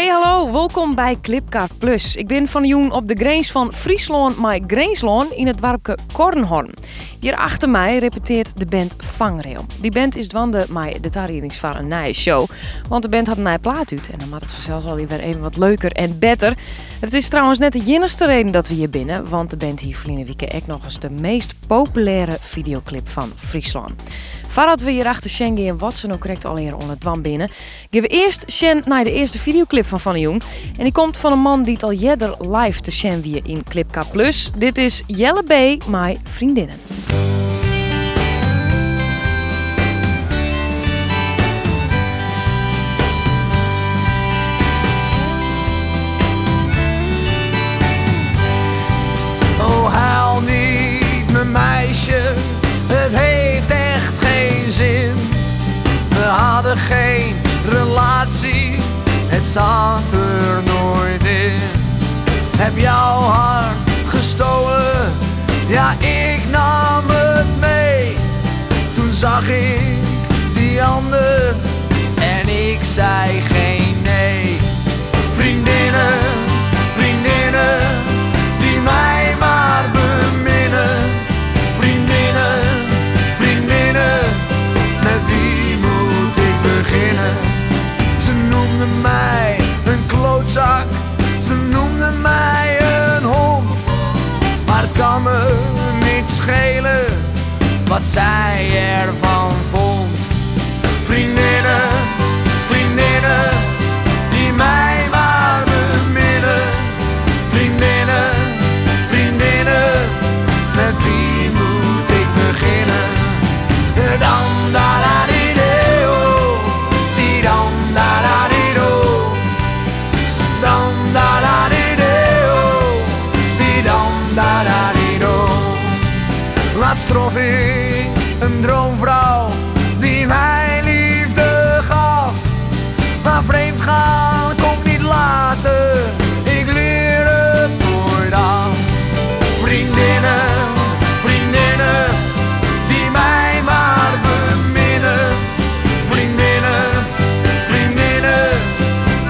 Hey hallo, welkom bij Clipcar Plus. Ik ben van Joen op de grens van Friesland met Greenslaan in het dorpje Kornhorn. Hier achter mij repeteert de band Vangrail. Die band is dwande met de tarierings van een nieuwe show. Want de band had een nieuwe plaat uit en dan maakt het vanzelfs alweer even wat leuker en beter. Het is trouwens net de enigste reden dat we hier binnen, want de band hier verleden weekend echt nog eens de meest populaire videoclip van Friesland. Voordat we hier achter Shen en wat ze nou correct alweer onder het dwam binnen, gaan we eerst Shen naar de eerste videoclip van Van Joen. En die komt van een man die het al jeder live te Shen weer in Clipcar Plus. Dit is Jelle B. mijn vriendinnen. Oh, huil niet, mijn meisje, het heeft echt geen zin. We hadden geen relatie, het zat er nooit in. Heb jouw hart gestolen, ja ik nam het mee. Toen zag ik die ander en ik zei geen nee. Vriendinnen, vriendinnen, die mij maar beminnen. Vriendinnen, vriendinnen, met wie moet ik beginnen? Ze noemden mij een klootzak, ze noemden mij een hond. Maar het kan me niet schelen wat zij ervan vond. Vriendinnen, vriendinnen, die mij maar beminnen. Vriendinnen, vriendinnen, met wie moet ik beginnen? Dan da da di deo, di dan da da di do. Dan da da di deo, di dan da da di do. Laatst trof ik een droomvrouw die mij liefde gaf. Maar vreemd gaan kon niet laten, ik leer het nooit af. Vriendinnen, vriendinnen, die mij maar beminnen. Vriendinnen, vriendinnen,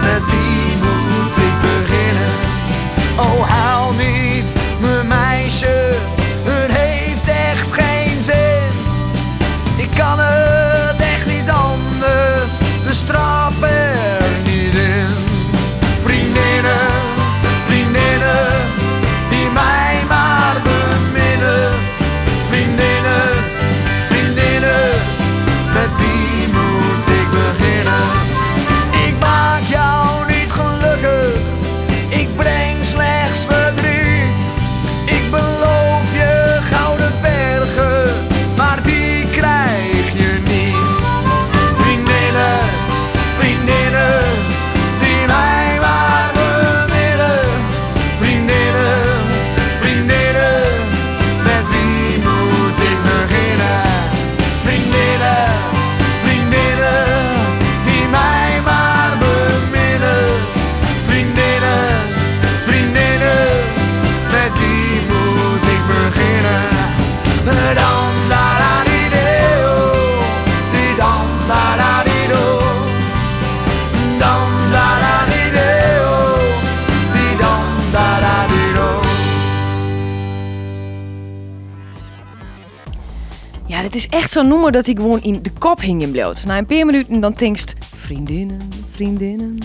met wie moet ik beginnen? Oh, huil niet, mijn meisje, het heeft echt geen zin. Ik kan het echt niet anders, dus trap er niet in. Vriendinnen, vriendinnen, die mij maar beminnen. Vriendinnen, vriendinnen, met wie moet ik beginnen? Ik maak jou niet gelukkig, ik breng slechts verdriet. Ik beloof je gouden bergen, maar die krijg je niet. Vriendinnen, vriendinnen, die mij maar beminnen. Vriendinnen, vriendinnen, met wie moet ik beginnen? Vriendinnen, vriendinnen, die mij maar beminnen. Vriendinnen, vriendinnen, met wie moet ik beginnen? Dan da da di deo, di dan da da di do. Dan da da di deo, di dan da da di do. Ja, dit is echt zo'n nummer dat hij gewoon in de kop hing in bloot. Na een paar minuten dan tinkst vriendinnen, vriendinnen.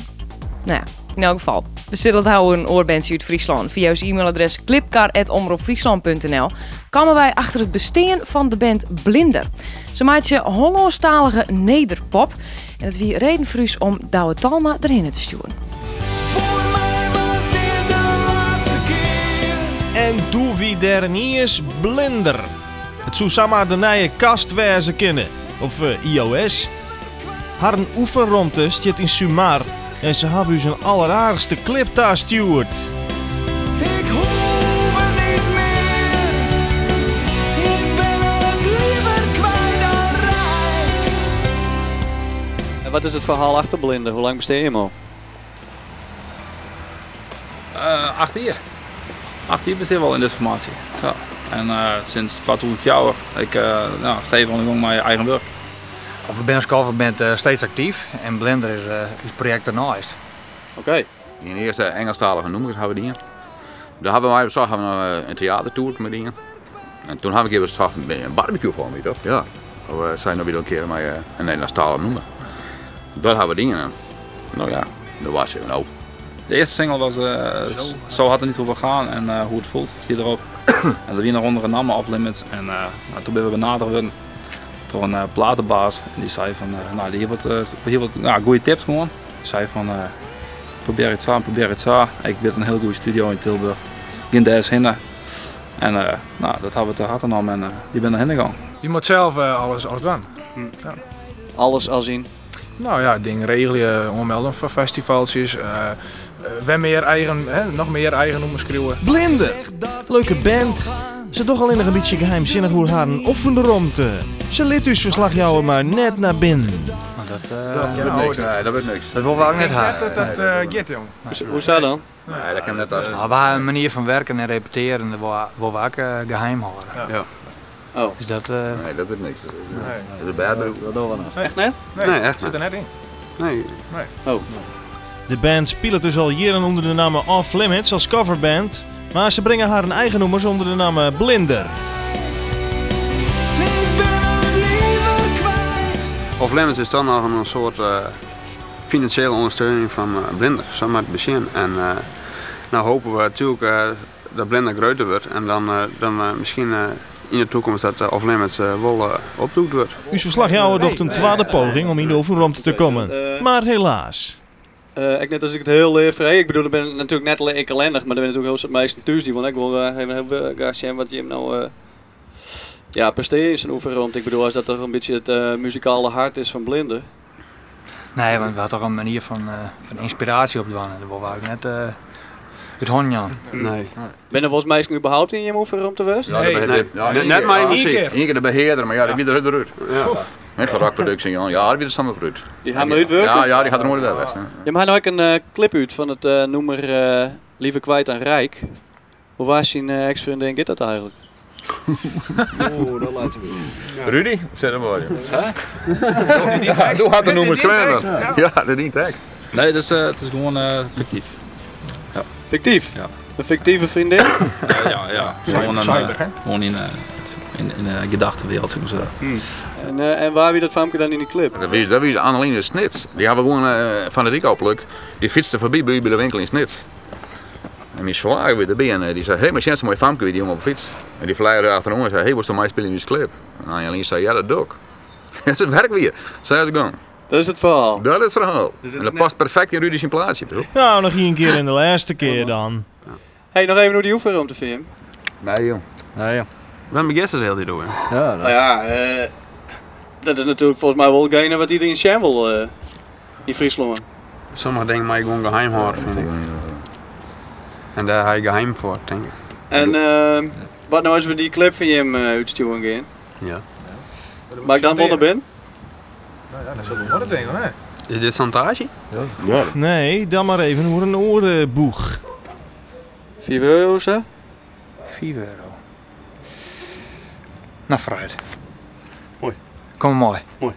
Nou ja, in elk geval. We zullen het houden een oorbandje uit Friesland. Via ons e-mailadres clipcar@omroepfriesland.nl komen wij achter het bestaan van de band Blinder. Ze maakt je Hollandstalige nederpop. En het wie reden voor ons om Douwe Talma erin te sturen. Voor mij was dit de laatste keer. En toen wie der niet is Blinder. Het zou samen de nieuwe kast wezen kennen. Of iOS. Haar een oefenronde stiet in Sumar. En ze hebben u zijn alleraardigste clip daar stuurd. Ik hoef het niet meer. Ik ben het liever kwijt dan rijk. En wat is het verhaal achter Blinder? Hoe lang besteed je hem al? 8 jaar. 8 jaar besteed wel in deze formatie. Ja. En sinds 2004 ik vertegenwoordig mijn eigen werk. Of de Bennis Coverband steeds actief en Blinder is het project daarnaast. Oké. In de eerste Engelstalige nummers hebben we die. Daar hebben wij bezorgd een theatertour met die. En toen heb ik even bezorgd een barbecue voor me, toch? Ja. We zijn nog weer een keer met een Nederlandstalige nummer. Dat hebben we die. Nou ja, dat was het. Nou. De eerste single was Zo had het niet over gaan en hoe het voelt, zie je erop. En er weer nog onder een naam Off Limits. En toen ben we benaderd worden door een platenbaas. En die zei van, nou, die heeft wat goede tips gewoon. Die zei van, probeer het zo. Ik weet een heel goede studio in Tilburg. Ging daar eens heen. En nou, dat hebben we te hard genomen en die ben erheen gegaan. Je moet zelf alles doen. Ja. Alles al zien. Nou ja, dingen regelen, ommelden voor festivaltjes. Nog meer eigen nummers schreeuwen. Blinder! Leuke band. Ze toch alleen nog een beetje geheimzinnig hoe haar een oefenromte. Ze liet dus verslagjouwen maar net naar binnen. Dat wordt niks. Dat wil we ook net hebben. Dat get, jongen. Hoe zou dan? Nee, dat kan net als. Nou, we hebben een manier van werken en repeteren, dat wil we ook geheim houden. Ja. Oh. Dus dat... Nee, dat wordt niks. Dat is bad. Dat doen we nog. Echt net? Nee, echt zit er net in. Nee. Oh. De band speelt dus al jaren onder de naam Off Limits als coverband. Maar ze brengen haar een eigen nummers onder de naam Blinder. Off Limits is dan nog een soort financiële ondersteuning van Blinder, samen met het begin. En nou hopen we natuurlijk dat Blinder groter wordt en dan misschien in de toekomst dat Off Limits wel opdoekt wordt. Uw verslagjouwer docht een tweede poging om in de oefenromte te komen. Maar helaas. Ik net als ik het heel leer vrij. Ik bedoel, ik ben natuurlijk net ik ellendig, maar er ben natuurlijk heel meisjes thuis die, want ik wil heel graag zien wat je hem nou presteert in zijn oefenrond. Ik bedoel, als dat toch een beetje het muzikale hart is van Blinder. Nee, want we hadden toch een manier van inspiratie op doen. Dat wil we ook net het honjan. Nee. Ben er volgens mij überhaupt in je oefenrond te wezen? Net maar één keer de beheerder, maar ja, die weer eruit. Net van rockproductie, ja, die weer samen eruit. Die gaan eruit werken? Ja, die gaat er nooit weg. Je maar nou ook een clip uit van het nummer Liever kwijt aan Rijk. Hoe was je ex-vriendin Git dat eigenlijk? Oeh, dat laat ze weer. Rudy, zet hem maar. Hoe gaat de nummer schrijven? Ja, dat is niet tekst. Nee, dus, het is gewoon fictief. Ja. Fictief? Ja. Een fictieve vriendin? Ja. Gewoon in een gedachtenwereld, zeg maar zo. En waar wie dat filmpje dan in die clip? Dat was Anneline Snits. Die hebben we gewoon van de Rico geplukt. Die fietste voorbij bij de winkel in Snits. En mijn zwager weer erbij en die zei, hé, maar Jens, een mooi filmpje die jongen op de fiets. En die vleier er achterom en zei, hé, was toch mij spelen in deze clip? En Anneline zei, ja, dat doe ik. Dat werkt weer. Zei ze gewoon. Dat is het verhaal? Dat is het verhaal. En dat past perfect in Rudy's plaatje. Nou, nog een keer in de laatste keer dan. Hey, nog even hoe die oefenruimte film. Nee, joh. We hebben gisteren heel die doen. Ja, nou ja, dat is natuurlijk volgens mij wel hetgene wat iedereen zien wil in Friesland. Sommige dingen mag je gewoon geheim houden, vind ik. En daar ga je geheim voor, denk ik. En wat nou als we die clip van je hem uitsturen gaan? Ja. Maar ik dan wel naar binnen? Nou ja, dat is wel wat dingen, hè? Is dit Santage? Ja. Nee, dan maar even voor een orenboeg. 4 euro zo? 4 euro. Nou, vooruit. Mooi. Kom mooi. Mooi.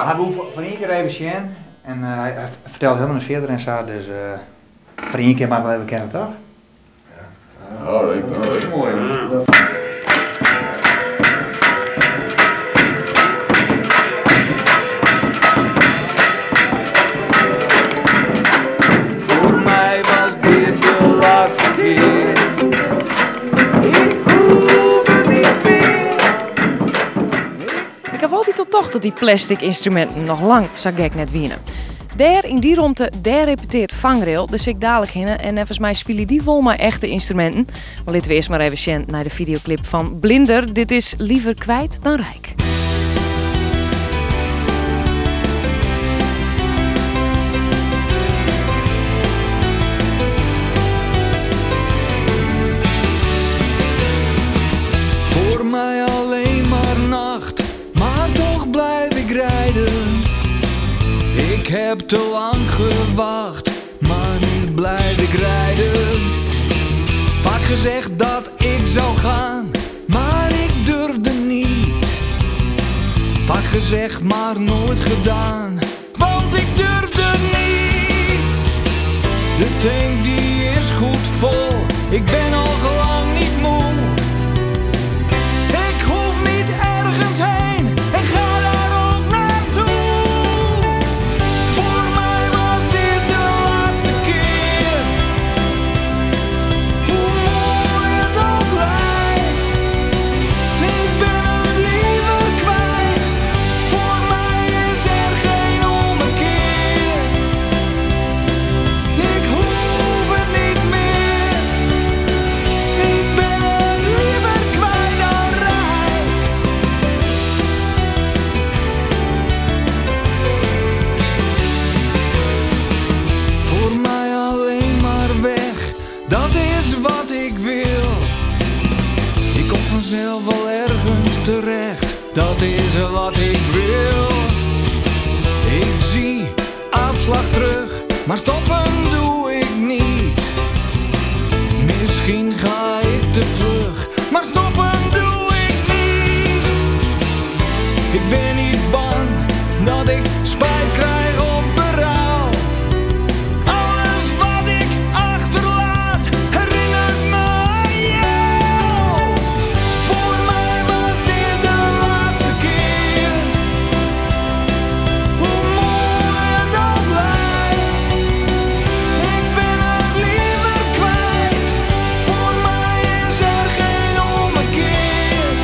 Hij wil van één keer even zien en hij vertelt helemaal verder en zo, dus voor één keer mag ik wel even kennen, toch? Oh, dat is mooi. Voor mij was dit de laatste keer. Ik hoef het niet meer. Ik heb altijd toch dat die plastic instrumenten nog lang zo gek net winnen. Daar in die ronde, daar repeteert Vangrail, dus ik dadelijk heen. En volgens mij spelen die wel maar echte instrumenten. Maar laten we eerst maar even zien naar de videoclip van Blinder. Dit is Liever kwijt dan rijk. Voor mij alleen maar nacht, maar toch blijf ik rijden. Ik heb te lang gewacht, maar nu blijf ik rijden. gezegd dat ik zou gaan, maar ik durfde niet. Vaak gezegd, maar nooit gedaan, want ik durfde niet. De tank die is goed vol, ik ben al lang niet moe. Ik hoef niet ergens heen en ga daar ook naartoe. Voor mij was dit de laatste keer. Hoe mooi het ook lijkt, ik ben het liever kwijt. Voor mij is er geen ommekeer. Ik hoef het niet meer. Ik ben het liever kwijt dan rijk. Voor mij alleen maar weg, dat is wat ik wil. Ik kom vanzelf wel ergens terecht, dat is wat ik wil. Ik zie afslag terug, maar stoppen doe ik niet. Misschien ga ik te vlug, maar stoppen doe ik niet. Ik ben niet bang dat ik spijt krijg of berouw. Alles wat ik achterlaat herinnert me aan jou. Voor mij was dit de laatste keer. Hoe mooi het ook lijkt, ik ben het liever kwijt. Voor mij is er geen ommekeer.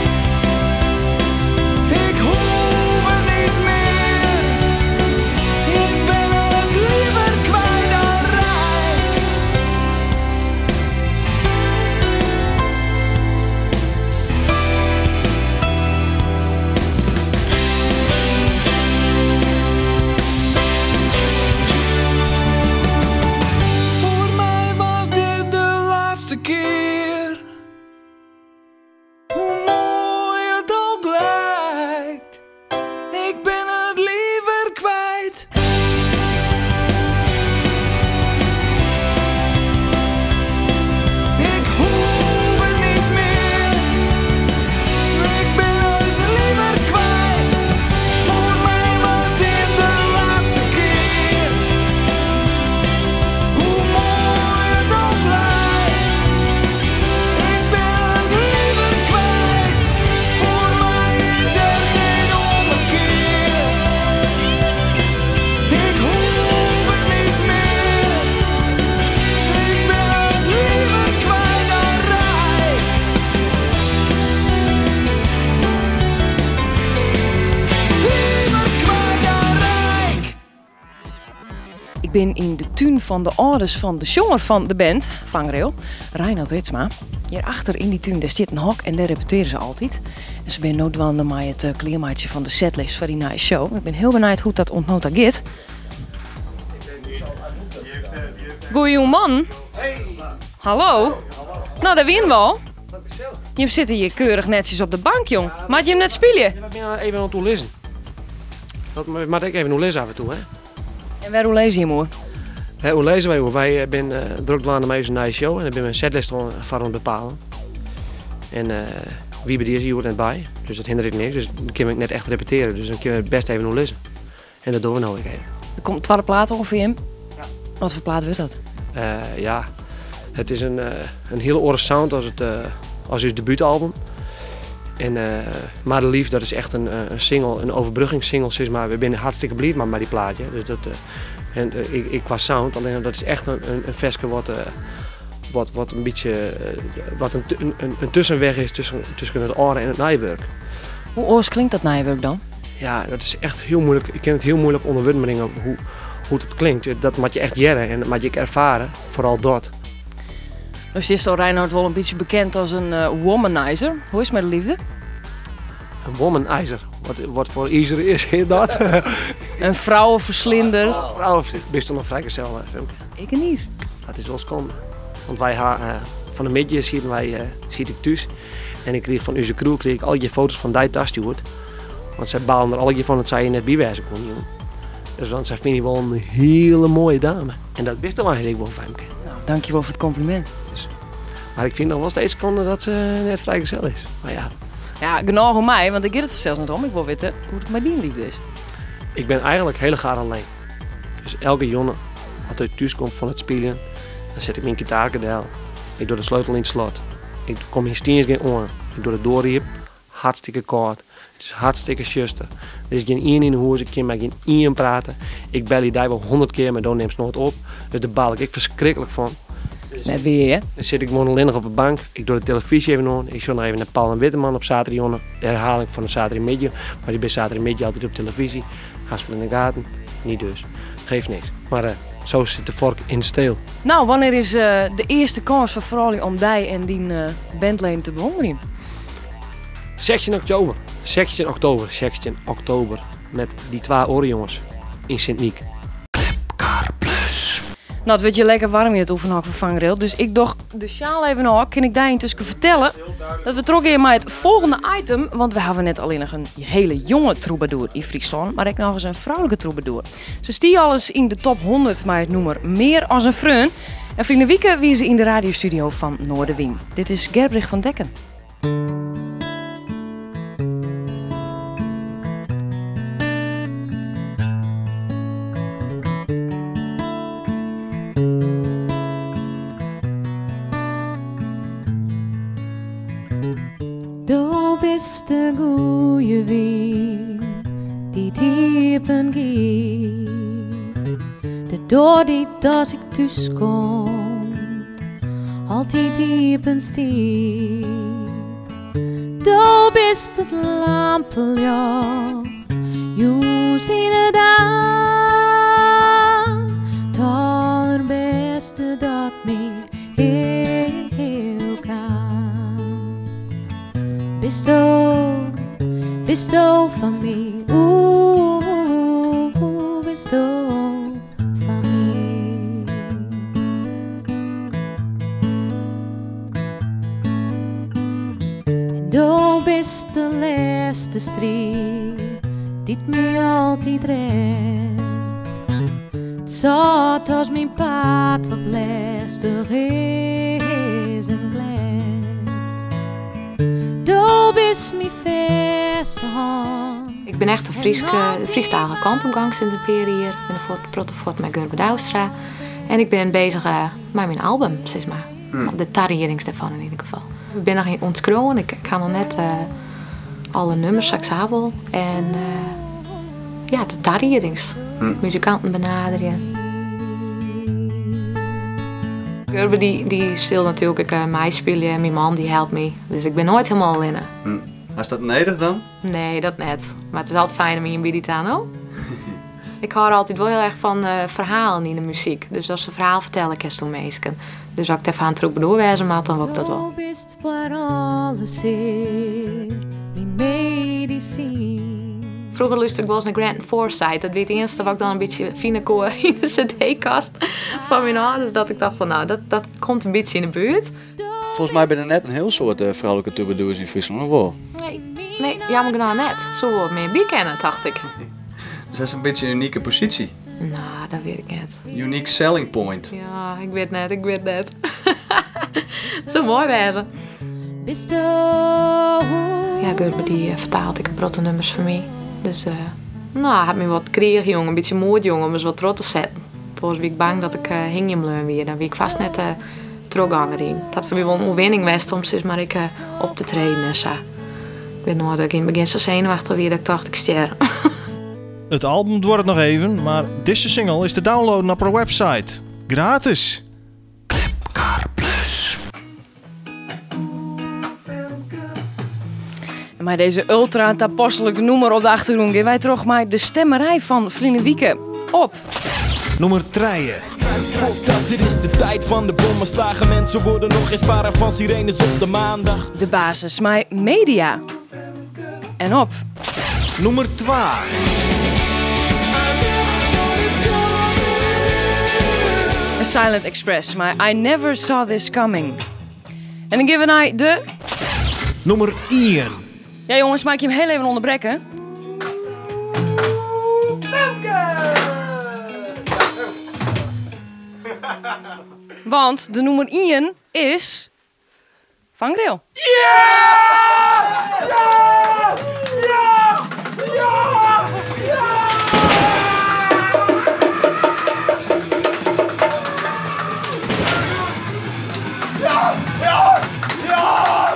Ik hoef het niet meer. Ik ben het liever kwijt dan rijk. Voor mij was dit de laatste keer. Hoe mooi het ook lijkt, ik ben het liever kwijt. Ik hoef het niet meer. Ik ben het liever kwijt. Voor mij was dit de laatste keer. Hoe mooi het ook lijkt, ik ben het liever kwijt. Voor mij is er geen ommekeer. Ik hoef het niet meer. Ik ben het liever kwijt dan rijk. Liever kwijt dan rijk. Ik ben in de tuin van de ouders van de zanger van de band, Vangrail, Reinhard Ritsma. Hierachter in die tuin daar zit een hok en daar repeteren ze altijd. En ze ben noodwanden met het kleermaatje van de setlist voor die nieuwe show. Ik ben heel benieuwd hoe dat ontnota gaat. Goeie man. Hallo. Nou, daar win wel. Je zit hier keurig netjes op de bank, jong. Maat je hem net spelen? Ja, we zijn even aan het lezen. Dat moet ik even lezen af en toe, hè. En waar hoe lees je hem, hoor? Hoe lezen wij? Wij zijn druk aan met een nieuwe show en dan ben we een setlist voor het bepalen. En wie bij die is, hier hoort net bij. Dus dat hindert niks. Dus dan kan ik net echt repeteren. Dus dan kunnen we best even lezen. En dat doen we nou even. Er komt 12 platen ongeveer in. Ja. Wat voor plaat wordt dat? Ja, het is een hele andere sound als het debuutalbum. En Maar de Lief, dat is echt een single, een overbruggingssingle. Zeg maar. We zijn hartstikke blij met die plaatje. Dus dat, ik qua sound, alleen dat is echt een versje wat een beetje wat een tussenweg is tussen het oude en het nijwerk. Hoe oors klinkt dat nijwerk dan? Ja, dat is echt heel moeilijk. Ik kan het heel moeilijk onder woorden brengen hoe het klinkt. Dat moet je echt jaren en dat moet je ervaren, vooral dat. Dus is Reinhard wel een beetje bekend als een womanizer. Hoe is het met de liefde? Een womanizer. Wat voor ijzer is dat? Een vrouwenverslinder. Ben je toch nog vrijgezel, Femke? Ik niet. Dat is wel schande. Want wij van de middag zit ik thuis. En ik kreeg van onze crew al je foto's van die thuisstuurd. Want zij baalden er al je van dat zij je net bijwijzen kon. Dus want zij vind je wel een hele mooie dame. En dat wist dan eigenlijk wel, Femke. Nou, dankjewel voor het compliment. Maar ik vind nog wel steeds seconden dat ze net vrijgezel is. Maar ja, Ja, genoeg om mij, want ik get het zelfs niet om. Ik wil weten hoe het met die liefde is. ik ben eigenlijk heel graag alleen. Dus elke jongen, als hij thuis komt van het spelen, dan zet ik mijn gitaarkadel. Ik doe de sleutel in het slot. Ik kom hier steeds geen aan. Ik doe de doorriep. Hartstikke koud. Het is hartstikke zuster. Er is geen één in de huis, ik kan met geen één praten. Ik bel je daar wel 100 keer, maar dan neemt ze nooit op. Dus daar baal ik verschrikkelijk van. Net weer, hè? Dan zit ik gewoon alleen nog op de bank. Ik doe de televisie even aan. Ik zie nog even naar Paul en Witteman op zaterdag. De herhaling van de zaterdagmiddag. Maar die bij zaterdagmiddag altijd op televisie. Haspel in de gaten. Niet dus. Geeft niks. Maar zo zit de vork in de steel. Nou, wanneer is de eerste kans voor Frolie om die en die bandleden te bewonderen? 16 oktober. 16 oktober. Met die 2 orenjongens in Sint-Niek. Nou, het wordt je lekker warm in het oefenhok van Vangrail. Dus ik dacht de sjaal even nog. Kan ik daar intussen vertellen dat we trokken hier met het volgende item. Want we hebben net alleen nog een hele jonge troubadour in Friesland. Maar ik nog eens een vrouwelijke troubadour. Ze stier alles in de top 100 maar het noemer Meer als een Freun. En vrienden Wieke wie ze in de radiostudio van Noorderwien. Dit is Gerbrich van Dekken. Is de goeie wind die diepen giet. De door die als ik thuis kom, altijd diepen stiet. Du bist het lampenlicht, je zien het aan. Het allerbeste dat niet heel kan. Bist du van mij? Bist du van mij? En du bist de laatste strijd, die mij altijd redt. Het zat als mijn paard wat lastig is en glad. Du bist mijn verste hand. Ik ben echt een Friestalige kantomgang sinds een periode hier. Ik ben een protofort met Gerbe Douwstra. En ik ben bezig met mijn album, zeg maar. De tarierings daarvan in ieder geval. Ik ben nog in ontskroon. Ik ga nog net alle nummers straks hebben. En ja, de tarierings. Muzikanten benaderen. Gerbe die stil natuurlijk mij spelen en mijn man die helpt me. Dus ik ben nooit helemaal alleen. Is dat nederig dan? Nee, dat net. Maar het is altijd fijn om je een biddy te houden. Ik hou er altijd wel heel erg van verhalen in de muziek. Dus als ze een verhaal vertellen, kan je het meesken. Dus als ik even aan het roepen doorwijzen maak, dan wil ik dat wel. Vroeger luisterde ik wel eens naar Grant Forsyth. Dat weet het eerste wat ik dan een beetje fine koor in de cd-kast van mijn ouders. Dat ik dacht van nou, dat komt een beetje in de buurt. Volgens mij ben er net een heel soort vrouwelijke troubadours in Friesland, of wel? Nee, jammer genoeg net. Zo wat meer bijkennen, dacht ik. Dus dat is een beetje een unieke positie. Nou, dat weet ik net. Unique selling point. Ja, ik weet net. Het zou mooi wezen. Ja, Gerbe die vertaalt ik brotte nummers voor mij. Dus nou, heb me wat kreeg, jongen, een beetje moord, jongen, om eens wat trots te zetten. Toen was ik bang dat ik hing hem leun weer. Dan wie ik vast net terugganger in. Dat voor mij wel een overwinning was om steeds maar op te treden en zo. Ik weet nog dat ik in het begin zo zenuwachtig weer dat ik dacht ik ster. Het album wordt het nog even, maar deze single is te downloaden op haar website. Gratis. En met deze ultra-tapostelijke noemer op de achtergrond gaan wij terug met de stemmerij van Vrienden Wieke op. Nummer 3. Dat dit is de tijd van de bommenslagen. Mensen worden nog geen sparen van sirenes op de maandag. De basis, mijn media. En op. Nummer 2. A Silent Express, maar I Never Saw This Coming. En dan geven wij de... Nummer 1. Ja jongens, maak je hem heel even onderbreken. Want de nummer 1 is... vangrail.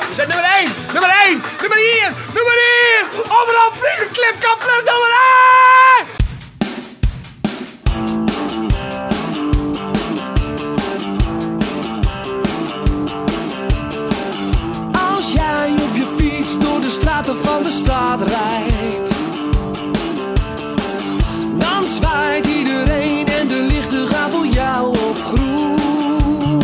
We zijn nummer 1, nummer 1, nummer 1, nummer 1! Overal Friese Clipkamp plus nummer 1! Als jij op je fiets door de straten van de stad rijdt, dan zwaait iedereen en de lichten gaan voor jou op groen.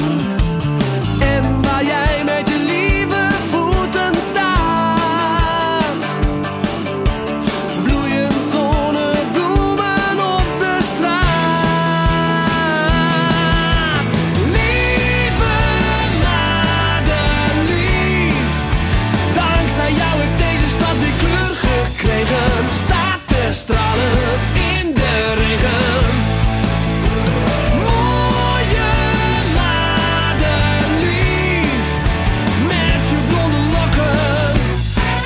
En waar jij met je lieve voeten staat, bloeien zonnebloemen op de straat. Lieve Madelief, dankzij jou heeft deze stad die kleur gekregen. Staat te stralen in de regen. Mooie Madelief, met je blonde lokken.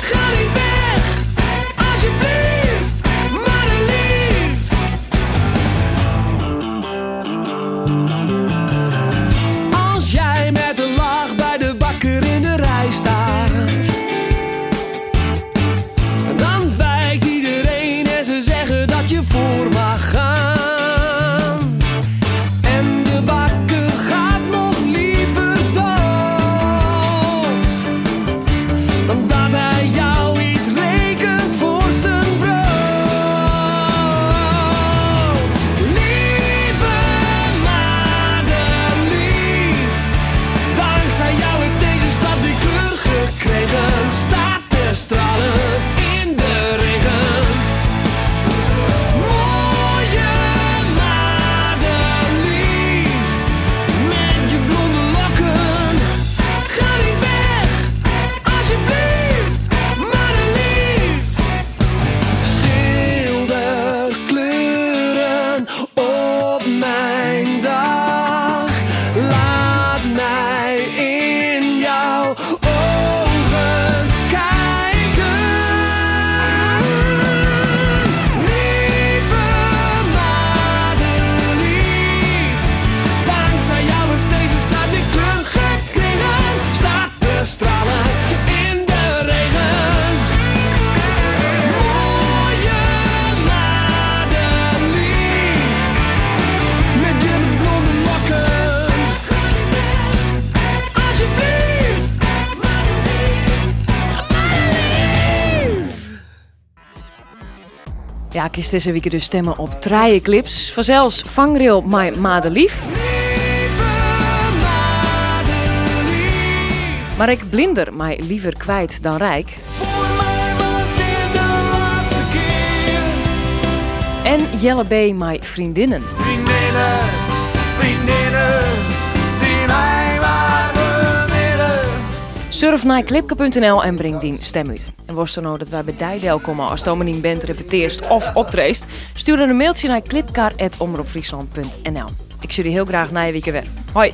Ga niet weg, alsjeblieft, Madelief. Als jij met een lach bij de bakker in de rij staat, dan wijkt iedereen en ze zeggen dat je voor mag gaan. En de bakker gaat nog liever dood dan dat hij jou iets rekent voor zijn brood. Lieve Madelief, dankzij jou heeft deze stad die kleur gekregen. Staat te stralen in de regen. Mooie Madelief, met je blonde lokken. Ga niet weg, alsjeblieft, Madelief. Schilderkleuren op mijn dag. Laat mij in jouw ogen kijken. Lieve Madelief, dankzij jou heeft deze stad die kleur gekregen. Staat te stralen in de regen. Mooie Madelief, met je blonde lokken. Alsjeblieft, Madelief. Ja, kies deze week dus stemmen op 3 clips. Vanzelfs vangrail my Madelief. Maar ik blinder mij liever kwijt dan rijk. En Jelle B. my vriendinnen. Vriendinnen, vriendinnen, die mij maar beminnen. Surf naar clipke.nl en breng die stem uit. En was er nou dat wij bij Dijdel komen als Tomenien bent repeteert of optreest, stuur dan een mailtje naar clipkar@omroepfriesland.nl. Ik zie jullie heel graag na je week weer. Hoi!